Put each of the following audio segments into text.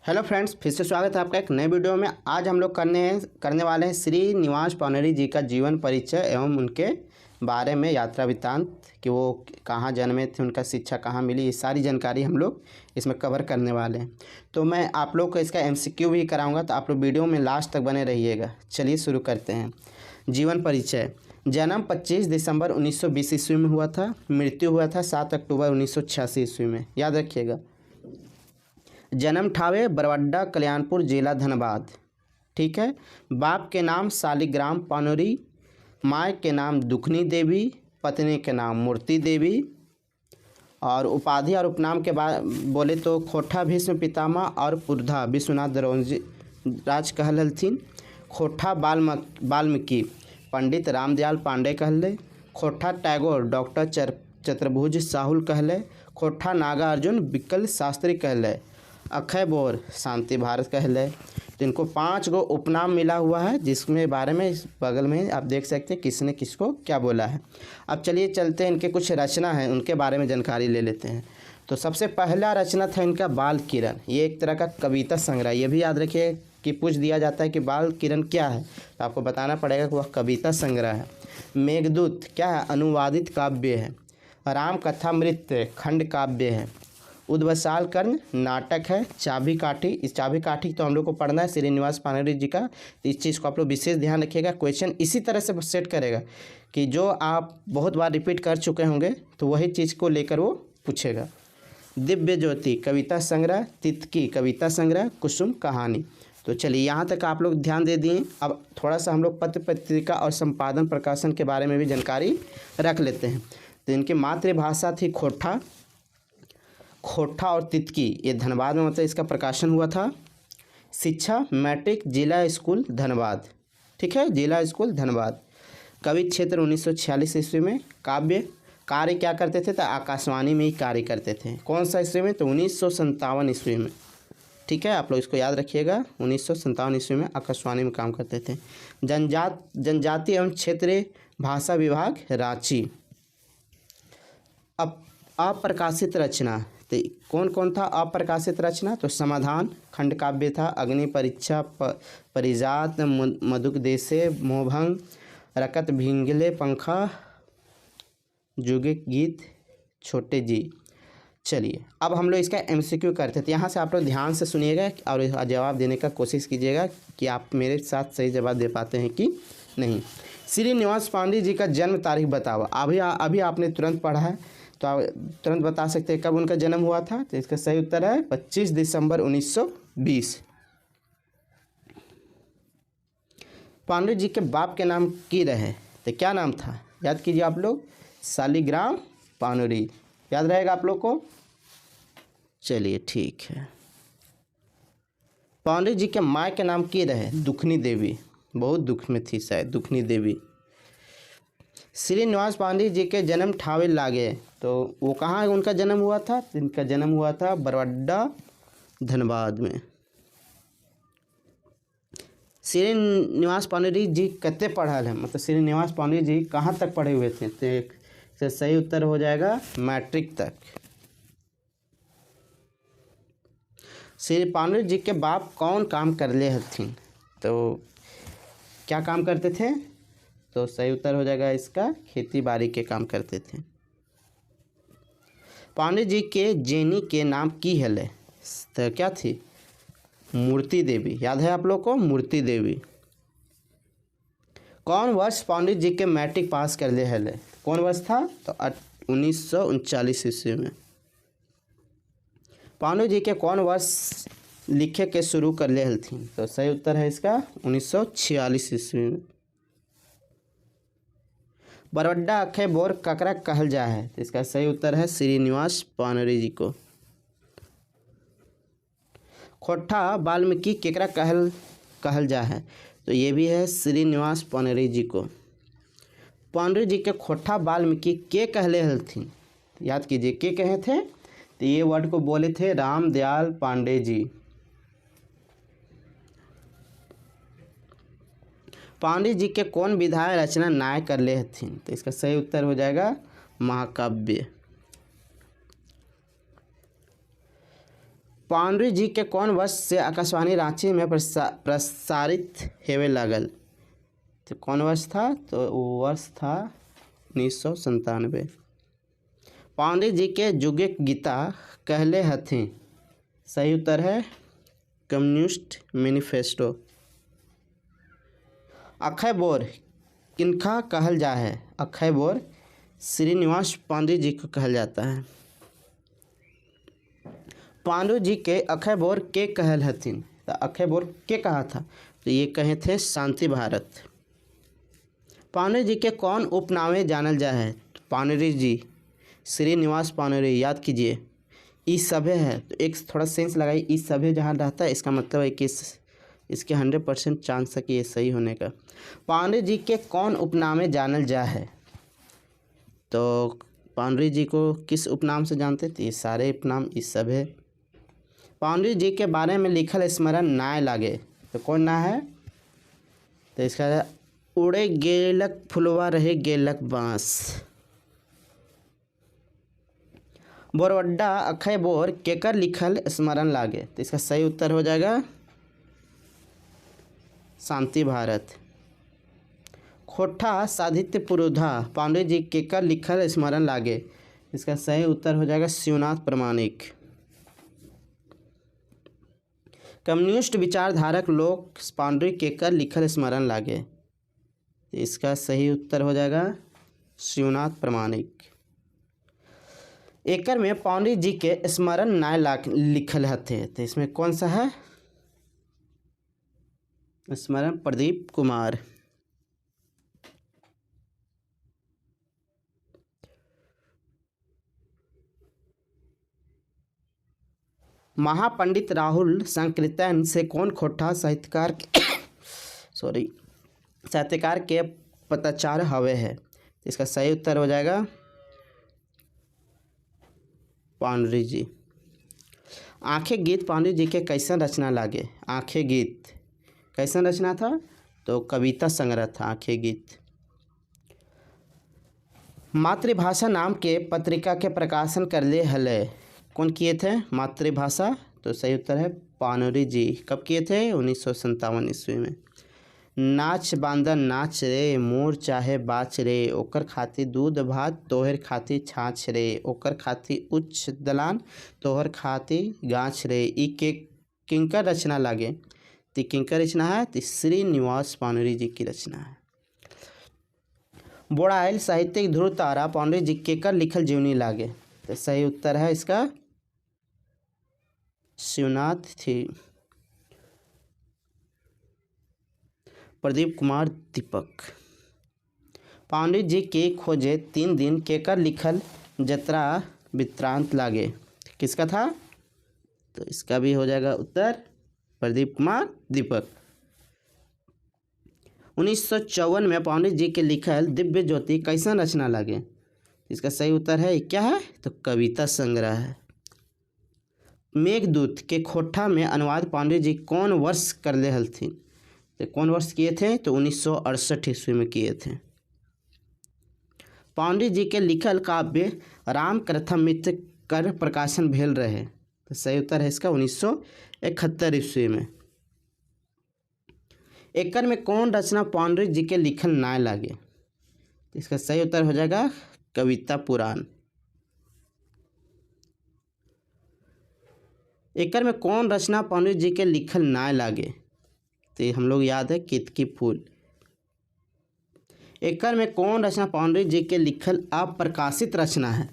Hello friends, फिर से स्वागत है आपका एक नए वीडियो में। आज हम लोग करने वाले हैं श्रीनिवास पानेरी जी का जीवन परिचय एवं उनके बारे में, यात्रा वृत्तांत कि वो कहाँ जन्मे थे, उनका शिक्षा कहाँ मिली, ये सारी जानकारी हम लोग इसमें कवर करने वाले हैं। तो मैं आप लोग को इसका एमसीक्यू भी कराऊंगा, तो आप लोग वीडियो में लास्ट तक बने रहिएगा। चलिए शुरू करते हैं। जीवन परिचय। जन्म 25 दिसंबर 1920 ईस्वी में हुआ था। मृत्यु हुआ था 7 अक्टूबर 1986 ईस्वी में, याद रखिएगा। जन्म ठावे बरवड्डा, कल्याणपुर जिला धनबाद। ठीक है। बाप के नाम शालिग्राम पानोरी, माँ के नाम दुखनी देवी, पत्नी के नाम मूर्ति देवी। और उपाधि और उपनाम के बाद बोले तो खोठा भीष्म पितामह और पुरधा विश्वनाथ दरौंजी राज कहलथिन। खोठा वाल्मीकि पंडित रामदयाल पांडे कहले। खोठा टैगोर डॉक्टर चतुर्भुज साहुल कहले। खोठा नागा अर्जुन विकल शास्त्री कहले। अक्षय बोर शांति भारत कहले। तो इनको 5 गो उपनाम मिला हुआ है, जिसमें बारे में इस बगल में आप देख सकते हैं किसने किसको क्या बोला है। अब चलिए चलते हैं, इनके कुछ रचना है उनके बारे में जानकारी ले लेते हैं। तो सबसे पहला रचना था इनका बाल किरण। ये एक तरह का कविता संग्रह। ये भी याद रखिए कि पूछ दिया जाता है कि बाल किरण क्या है, तो आपको बताना पड़ेगा कि वह कविता संग्रह है। मेघदूत क्या है? अनुवादित काव्य है। राम कथामृत खंड काव्य है। उद्वसाल कर्ण नाटक है। चाबी काठी, इस चाबी काठी तो हम लोग को पढ़ना है श्रीनिवास पानेरी जी का, तो इस चीज़ को आप लोग विशेष ध्यान रखिएगा। क्वेश्चन इसी तरह से सेट करेगा कि जो आप बहुत बार रिपीट कर चुके होंगे तो वही चीज़ को लेकर वो पूछेगा। दिव्य ज्योति कविता संग्रह। तितकी कविता संग्रह। कुसुम कहानी। तो चलिए यहाँ तक आप लोग ध्यान दे दिए। अब थोड़ा सा हम लोग पत्र पत्रिका और संपादन प्रकाशन के बारे में भी जानकारी रख लेते हैं। तो इनकी मातृभाषा थी खोठा। खोठा और तितकी ये धनबाद में मतलब इसका प्रकाशन हुआ था। शिक्षा मैट्रिक जिला स्कूल धनबाद। ठीक है, जिला स्कूल धनबाद। कवि क्षेत्र 1946 ईस्वी में। काव्य कार्य क्या करते थे? तो आकाशवाणी में ही कार्य करते थे। कौन सा ईस्वी में? तो 1957 ईस्वी में। ठीक है, आप लोग इसको याद रखिएगा। 1957 ईस्वी में आकाशवाणी में काम करते थे। जनजाति एवं क्षेत्रीय भाषा विभाग रांची। अब अप्रकाशित रचना, तो कौन कौन था अप्रकाशित रचना? तो समाधान खंड काव्य था। अग्नि परीक्षा परिजात मधुक देशे मोहभंग रकत भिंगले पंखा जुगे गीत छोटे जी। चलिए अब हम लोग इसका एमसीक्यू करते थे। यहाँ से आप लोग ध्यान से सुनिएगा और जवाब देने का कोशिश कीजिएगा कि आप मेरे साथ सही जवाब दे पाते हैं कि नहीं। श्रीनिवास पानेरी जी का जन्म तारीख बताओ। अभी आपने तुरंत पढ़ा है तो आप तुरंत बता सकते हैं कब उनका जन्म हुआ था। तो इसका सही उत्तर है 25 दिसंबर 1920। पानेरी जी के बाप के नाम की रहे, तो क्या नाम था? याद कीजिए आप लोग, शालिग्राम पानेरी। याद रहेगा आप लोग को। चलिए ठीक है। पानेरी जी के माँ के नाम की रहे दुखनी देवी। बहुत दुख में थी शायद दुखनी देवी। श्रीनिवास पानेरी जी के जन्म ठावे लागे, तो वो कहाँ उनका जन्म हुआ था? इनका जन्म हुआ था बरवड्डा धनबाद में। श्रीनिवास पानेरी जी कते पढ़ल है, मतलब श्रीनिवास पानेरी जी कहाँ तक पढ़े हुए थे? तो सही उत्तर हो जाएगा मैट्रिक तक। श्री पानेरी जी के बाप कौन काम कर ले हथिन? तो क्या काम करते थे? तो सही उत्तर हो जाएगा इसका खेती बाड़ी के काम करते थे। पानेरी जी के जेनी के नाम की हले, तो क्या थी? मूर्ति देवी। याद है आप लोग को? मूर्ति देवी। कौन वर्ष पानेरी जी के मैट्रिक पास कर ले हले? कौन वर्ष था? तो 1939 ईस्वी में। पानेरी जी के कौन वर्ष लिखे के शुरू कर ले हलथिन? तो सही उत्तर है इसका 1946 ईस्वी में। बरवड्डा अक्षय बोर ककरा कहल जा है? तो इसका सही उत्तर है श्रीनिवास पानेरी जी को। खोठा वाल्मीकि केकरा कहल जा है? तो ये भी है श्रीनिवास पानेरी जी को। पानेरी जी के खोठा वाल्मीकि के कहले हलथिन? याद कीजिए के कहे थे? तो ये वर्ड को बोले थे रामदयाल पांडे जी। पानेरी जी के कौन विधाय रचना नाय कर ले हथिन? तो इसका सही उत्तर हो जाएगा महाकाव्य। पांडुरंग जी के कौन वर्ष से आकाशवाणी रांची में प्रसारित हेवे लागल? तो कौन वर्ष था? तो वो वर्ष था 1997। पांडुरंग जी के जुगे गीता कहले हथिन? सही उत्तर है कम्युनिस्ट मैनिफेस्टो। अक्षय बोर किनका कहल जा है? अक्षय बोर श्रीनिवास पांडुरंग जी को कहल जाता है। पांडुरंग जी के अक्षय बोर के कहल हथिन? तो अक्षय बोर के कहा था? तो ये कहे थे शांति भारत। पांडुरंग जी के कौन उपनामे जानल जा है? तो पांडुरंग जी श्रीनिवास पांडुरंग, याद कीजिए। ई सभ्य है तो एक थोड़ा सेंस लगाइए, ई सभ्य जहाँ रहता है इसका मतलब है कि इसके 100% चांस है कि ये सही होने का। पांडुरंग जी के कौन उपनामे जानल जा है? तो पांडुरंग जी को किस उपनाम से जानते थे? ये सारे उपनाम इस सब है। पांडुरंग जी के बारे में लिखल स्मरण नाय लागे? तो कौन ना है? तो इसका उड़े गेलक फुलवा रहे गेलक बांस। बोरवड्डा अक्षय बोर केकर लिखल स्मरण लागे? तो इसका सही उत्तर हो जाएगा शांति भारत। खोठा साहित्य पुरोधा पांडुरंग जी केकर लिखल स्मरण लागे? इसका सही उत्तर हो जाएगा शिवनाथ प्रामाणिक। कम्युनिस्ट विचारधारक लोग पांडुरंग केकर लिखल स्मरण लागे? इसका सही उत्तर हो जाएगा शिवनाथ प्रामाणिक। एकर में पांडुरंग जी के स्मरण नाय लिखल हथे? तो इसमें कौन सा है स्मरण? प्रदीप कुमार। महापंडित राहुल संकीर्तन से कौन खोठा साहित्यकार साहित्यकार के पत्राचार हवे है? इसका सही उत्तर हो जाएगा पांडुरंग जी। आंखें गीत पांडुरंग जी के कैसन रचना लागे? आंखें गीत कैसन रचना था? तो कविता संग्रह था आंखें गीत। मातृभाषा नाम के पत्रिका के प्रकाशन करले हले? कौन किए थे? मातृभाषा। तो सही उत्तर है पांडुरंग जी। कब किए थे? 1957 ईस्वी में। नाच बांदर नाच रे, मोर चाहे बाच रे, ओकर खाती दूध भात तोहर खाती छाछ रे, ओकर खाती उच्च दलान तोहर खाती गाछ रे। ई के किंकर रचना लागे? तो किंकर रचना है? तो श्रीनिवास पांडुरंग जी की रचना है। बोड़ाइल साहित्यिक ध्रुव तारा पांडुरंग जी केकर लिखल जीवनी लागे? तो सही उत्तर है इसका शिवनाथ थी प्रदीप कुमार दीपक। पांडुरंग जी के खोजे 3 दिन केकर लिखल जतरा वृत्तांत लागे? किसका था? तो इसका भी हो जाएगा उत्तर प्रदीप कुमार दीपक। 1954 में पांडुरंग जी के लिखल दिव्य ज्योति कैसन रचना लागे? इसका सही उत्तर है क्या है? तो कविता संग्रह है। मेघदूत के खोठा में अनुवाद पांडुरंग जी कौन वर्ष करले हलथिन? तो कौन वर्ष किए थे? तो 1968 ईस्वी में किए थे। पांडुरंग जी के लिखल काव्य राम कृथामृत कर प्रकाशन भेल रहे? तो सही उत्तर है इसका 1971 ईस्वी में। एकर में कौन रचना पांडुरंग जी के लिखल नाय लागे? तो इसका सही उत्तर हो जाएगा कविता पुराण। एकर में कौन रचना पांडुरंग जी के लिखल नाय लागे? तो हम लोग याद है केतकी फूल। एकर में कौन रचना पांडुरंग जी के लिखल अप्रकाशित रचना है?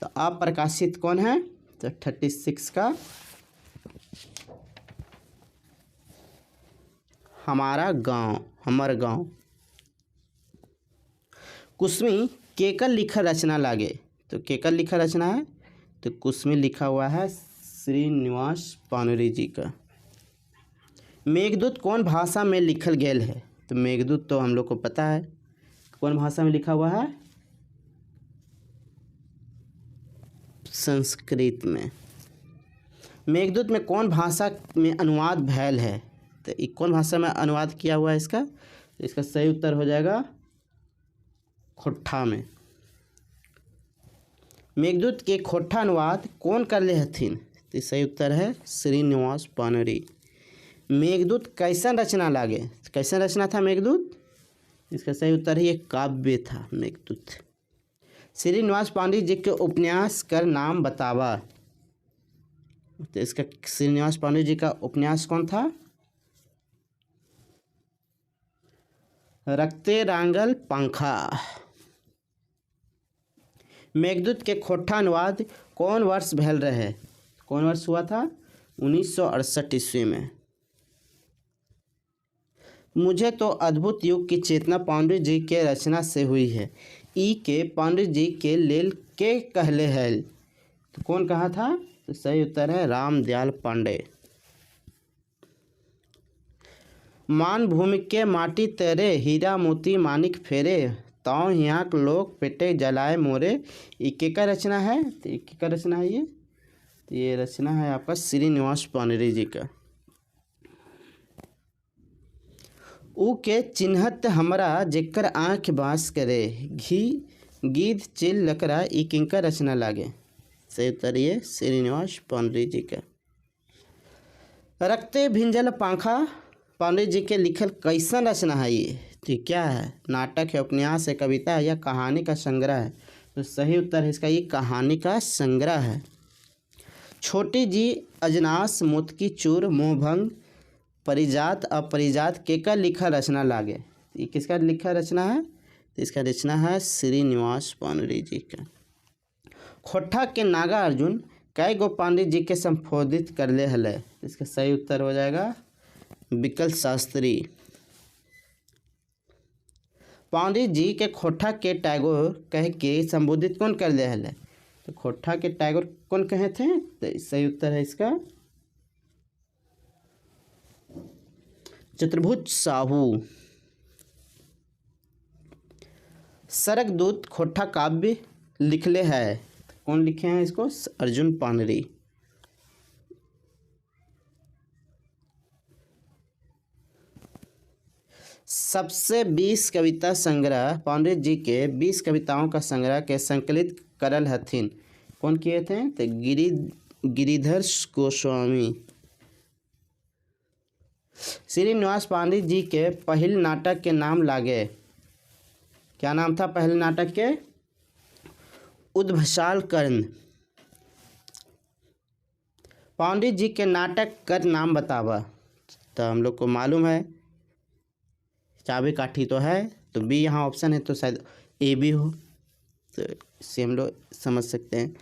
तो अप्रकाशित कौन है? तो 36 का हमारा गांव, हमर गांव। कुसमी केकर लिखल रचना लागे? तो केकर लिखल रचना है? तो कुसमी लिखा हुआ है श्रीनिवास पांडुरंग जी का। मेघदूत कौन भाषा में लिखल गेल है? तो मेघदूत तो हम लोग को पता है कौन भाषा में लिखा हुआ है? संस्कृत में। मेघदूत में कौन भाषा में अनुवाद भैल है? तो कौन भाषा में अनुवाद किया हुआ है इसका? तो इसका सही उत्तर हो जाएगा खोठा में। मेघदूत के खोठा अनुवाद कौन कर ले हथिन? तो सही उत्तर है श्रीनिवास पानरी। मेघदूत कैसन रचना लागे, कैसन रचना था मेघदूत, इसका सही उत्तर है ये काव्य था मेघदूत। श्रीनिवास पांडे जी के उपन्यास कर नाम बतावा, तो इसका श्रीनिवास पांडे जी का उपन्यास कौन था, रखते रांगल पंखा। मेघदूत के खोट्ठा अनुवाद कौन वर्ष भेल रहे, कौन वर्ष हुआ था, 1968 ईस्वी में। मुझे तो अद्भुत युग की चेतना पांडे जी के रचना से हुई है, ई के पांडे जी के लेल के कहले है, तो कौन कहा था, तो सही उत्तर है रामदयाल पांडे। मान भूमि के माटी तेरे, हीरा मोती मानिक फेरे, ताऊ यहाँ लोग पेटे जलाए मोरे, इके का रचना है, तो इके का रचना है ये रचना है आपका श्रीनिवास पांडे जी का। ऊ के चिन्हत हमरा जेकर आँख बास करे, घी गीध चिल लकड़ा, ई किनका रचना लागे, सही उत्तर ये श्रीनिवास पांडे जी का। रखते भिंजल पंखा पांडे जी के लिखल कैसन रचना है ये, तो क्या है, नाटक है, उपन्यास है, कविता है या कहानी का संग्रह है, तो सही उत्तर है इसका ये कहानी का संग्रह है। छोटी जी अजनास मोतकी चूर मोहभंग परिजात अपरिजात के का लिखा रचना लागे, ये किसका लिखा रचना है, तो इसका रचना है श्रीनिवास पांडे जी का। खोट्ठा के नागा अर्जुन कई गो पांडे जी के संबोधित कर ले हले, इसका सही उत्तर हो जाएगा विकल शास्त्री। पांडे जी के खोट्ठा के टैगोर कह के संबोधित कौन कर ले हले, तो खोट्ठा के टैगोर कौन कहे थे, तो सही उत्तर है इसका चतुर्भुज साहू। सरक दूत खोट्ठा काव्य लिखले है, कौन लिखे हैं इसको, अर्जुन पांडे। सबसे 20 कविता संग्रह पांडे जी के 20 कविताओं का संग्रह के संकलित करल हथिन, कौन किए थे, तो गिरिधर गोस्वामी। श्रीनिवास पांडे जी के पहल नाटक के नाम लागे, क्या नाम था पहले नाटक के, उद्भसाल कर्ण। पांडे जी के नाटक कर नाम बतावा, तो हम लोग को मालूम है चाबी काठी तो है, तो बी यहाँ ऑप्शन है, तो शायद ए भी हो, तो इससे हम लोग समझ सकते हैं।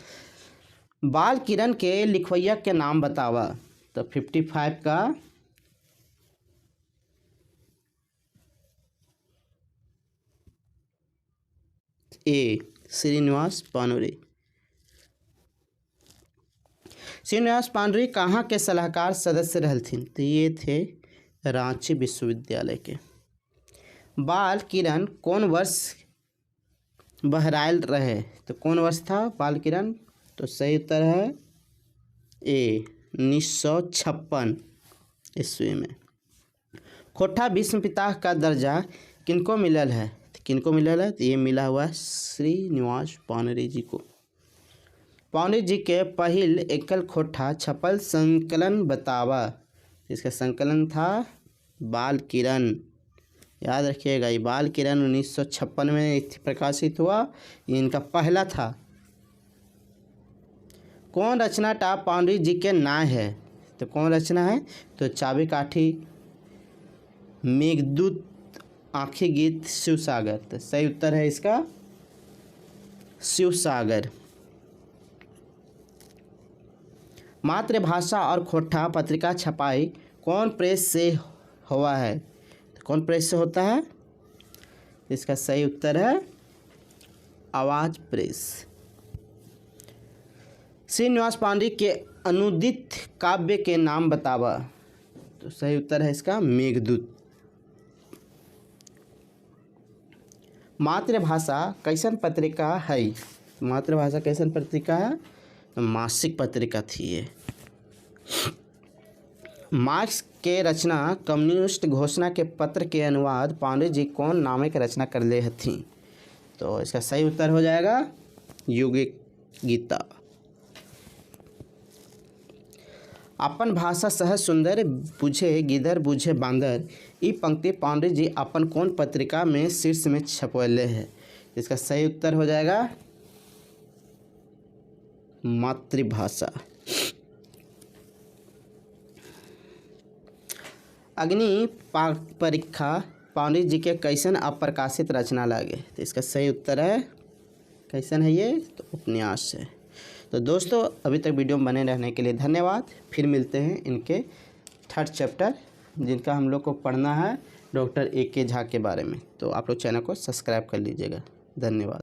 बाल किरण के लिखवैया के नाम बतावा, तो 55 का ए श्रीनिवास पांडे। श्रीनिवास पांडे कहाँ के सलाहकार सदस्य रहलथिन, तो ये थे रांची विश्वविद्यालय के। बाल किरण कौन वर्ष बहरायल रहे, तो कौन वर्ष था बाल किरण, तो सही उत्तर है ए 1956 ईस्वी में। खोट्ठा भीष्म पिता का दर्जा किनको मिलल है, तो किनको मिलल है, तो ये मिला हुआ श्रीनिवास पांडे जी को। पांडे जी के पहिल एकल खोट्ठा छपल संकलन बतावा, इसका संकलन था बाल किरण, याद रखिएगा ये बाल किरण 1956 में प्रकाशित हुआ, ये इनका पहला था। कौन रचना टा पांडे जी के नाय है, तो कौन रचना है, तो चाबी काठी, मेघदूत, आँखी गीत, शिवसागर, तो सही उत्तर है इसका शिवसागर। मातृभाषा और खोट्ठा पत्रिका छपाई कौन प्रेस से हुआ है, तो कौन प्रेस से होता है, इसका सही उत्तर है आवाज़ प्रेस। श्रीनिवास पांडे के अनुदित काव्य के नाम बतावा, तो सही उत्तर है इसका मेघदूत। मातृभाषा कैसन पत्रिका है, मातृभाषा कैसन पत्रिका है, तो मासिक पत्रिका थी ये। मार्क्स के रचना कम्युनिस्ट घोषणा के पत्र के अनुवाद पांडे जी कौन नामे के रचना कर ले हथी, तो इसका सही उत्तर हो जाएगा युग गीता। अपन भाषा सहज सुंदर बुझे गिदर बुझे बांदर। ई पंक्ति पांडे जी अपन कौन पत्रिका में शीर्ष में छपवले है? इसका सही उत्तर हो जाएगा मातृभाषा। अग्नि परीक्षा पंडित जी के कैसन अप्रकाशित रचना लागे? तो इसका सही उत्तर है कैसन है ये? तो उपन्यास है। तो दोस्तों अभी तक वीडियो में बने रहने के लिए धन्यवाद। फिर मिलते हैं इनके थर्ड चैप्टर जिनका हम लोग को पढ़ना है डॉक्टर ए के झा के बारे में। तो आप लोग चैनल को सब्सक्राइब कर लीजिएगा। धन्यवाद।